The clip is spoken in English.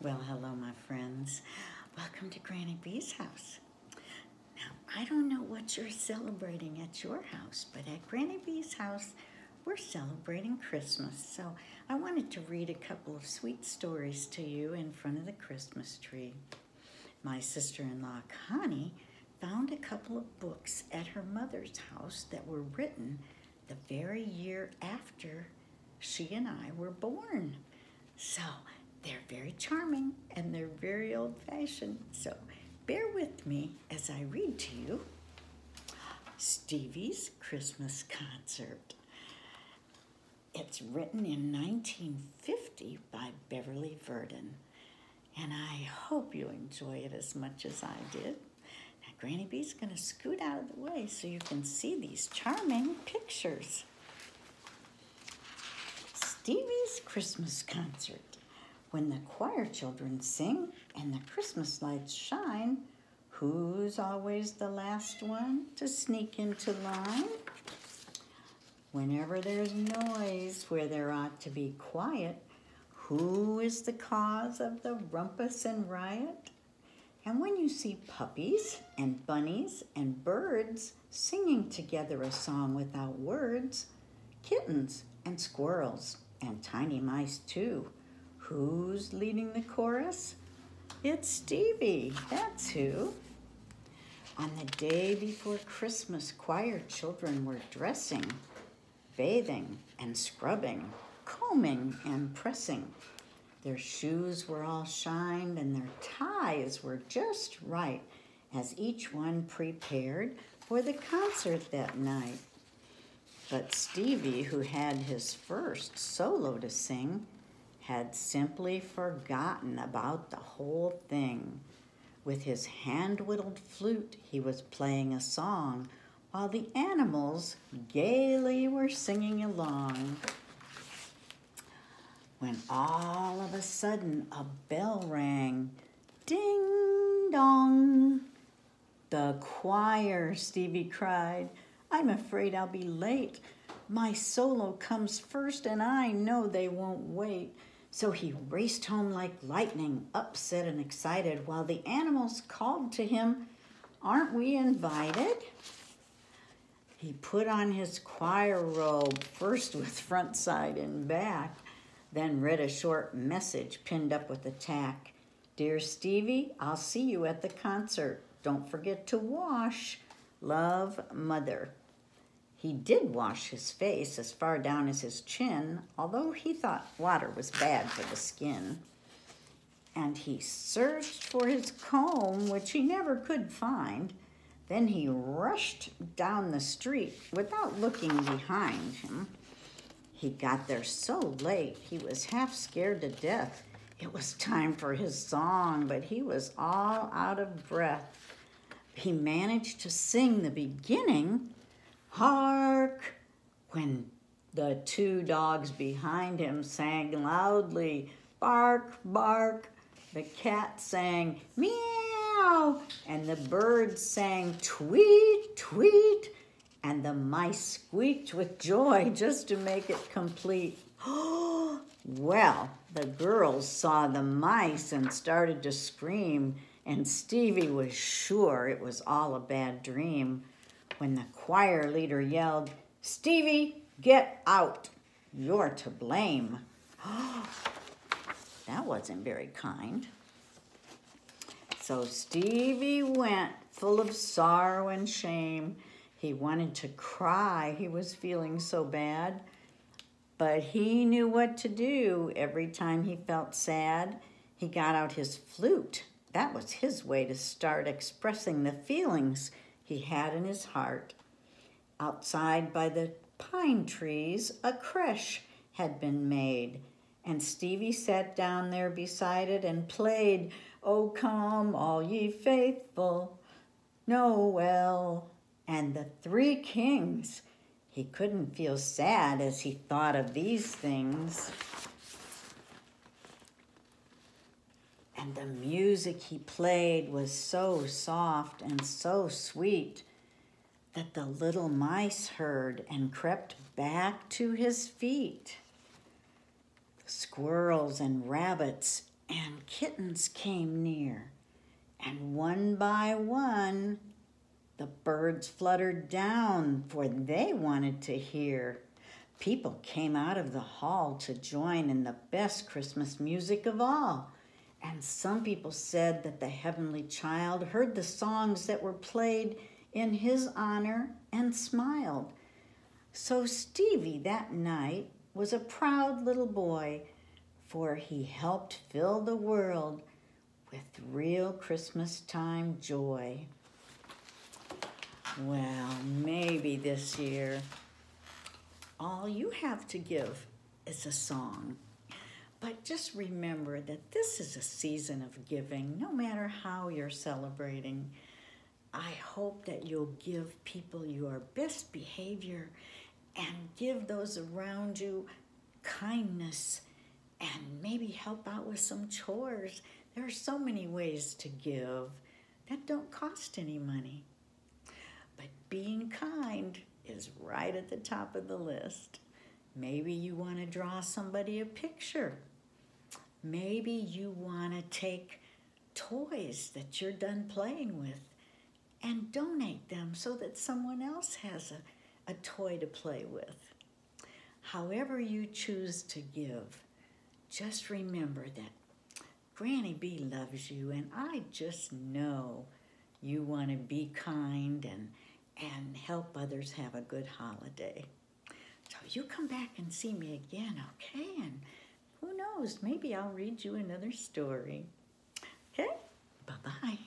Well, hello, my friends. Welcome to Granny B's house. Now, I don't know what you're celebrating at your house, but at Granny B's house, we're celebrating Christmas. So I wanted to read a couple of sweet stories to you in front of the Christmas tree. My sister-in-law, Connie, found a couple of books at her mother's house that were written the very year after she and I were born. So they're very charming and they're very old-fashioned. So bear with me as I read to you Stevie's Christmas Concert. It's written in 1950 by Beverly Verdon, and I hope you enjoy it as much as I did. Now, Granny B's going to scoot out of the way so you can see these charming pictures. Stevie's Christmas Concert. When the choir children sing and the Christmas lights shine, who's always the last one to sneak into line? Whenever there's noise where there ought to be quiet, who is the cause of the rumpus and riot? And when you see puppies and bunnies and birds singing together a song without words, kittens and squirrels and tiny mice too, who's leading the chorus? It's Stevie, that's who. On the day before Christmas, choir children were dressing, bathing and scrubbing, combing and pressing. Their shoes were all shined and their ties were just right as each one prepared for the concert that night. But Stevie, who had his first solo to sing, had simply forgotten about the whole thing. With his hand-whittled flute, he was playing a song while the animals gaily were singing along. When all of a sudden a bell rang, ding dong. The choir, Stevie cried. I'm afraid I'll be late. My solo comes first and I know they won't wait. So he raced home like lightning, upset and excited, while the animals called to him, aren't we invited? He put on his choir robe, first with front, side, and back, then read a short message pinned up with a tack. Dear Stevie, I'll see you at the concert. Don't forget to wash. Love, Mother. He did wash his face as far down as his chin, although he thought water was bad for the skin. And he searched for his comb, which he never could find. Then he rushed down the street without looking behind him. He got there so late, he was half scared to death. It was time for his song, but he was all out of breath. He managed to sing the beginning, hark, when the two dogs behind him sang loudly, bark, bark. The cat sang, meow, and the birds sang, tweet, tweet, and the mice squeaked with joy just to make it complete. Well, the girls saw the mice and started to scream, and Stevie was sure it was all a bad dream. When the choir leader yelled, Stevie, get out. You're to blame. That wasn't very kind. So Stevie went, full of sorrow and shame. He wanted to cry. He was feeling so bad. But he knew what to do every time he felt sad. He got out his flute. That was his way to start expressing the feelings he had in his heart. Outside by the pine trees, a creche had been made, and Stevie sat down there beside it and played, "Oh, come, all ye faithful, Noel," and the Three Kings. He couldn't feel sad as he thought of these things. And the music he played was so soft and so sweet that the little mice heard and crept back to his feet. Squirrels and rabbits and kittens came near, and one by one the birds fluttered down, for they wanted to hear. People came out of the hall to join in the best Christmas music of all. And some people said that the Heavenly Child heard the songs that were played in his honor and smiled. So Stevie that night was a proud little boy, for he helped fill the world with real Christmas time joy. Well, maybe this year all you have to give is a song. But just remember that this is a season of giving, no matter how you're celebrating. I hope that you'll give people your best behavior and give those around you kindness and maybe help out with some chores. There are so many ways to give that don't cost any money. But being kind is right at the top of the list. Maybe you want to draw somebody a picture. Maybe you want to take toys that you're done playing with and donate them so that someone else has a toy to play with. However you choose to give, just remember that Granny B loves you, and I just know you want to be kind and help others have a good holiday. So you come back and see me again, okay? And who knows, maybe I'll read you another story. Okay? Bye-bye.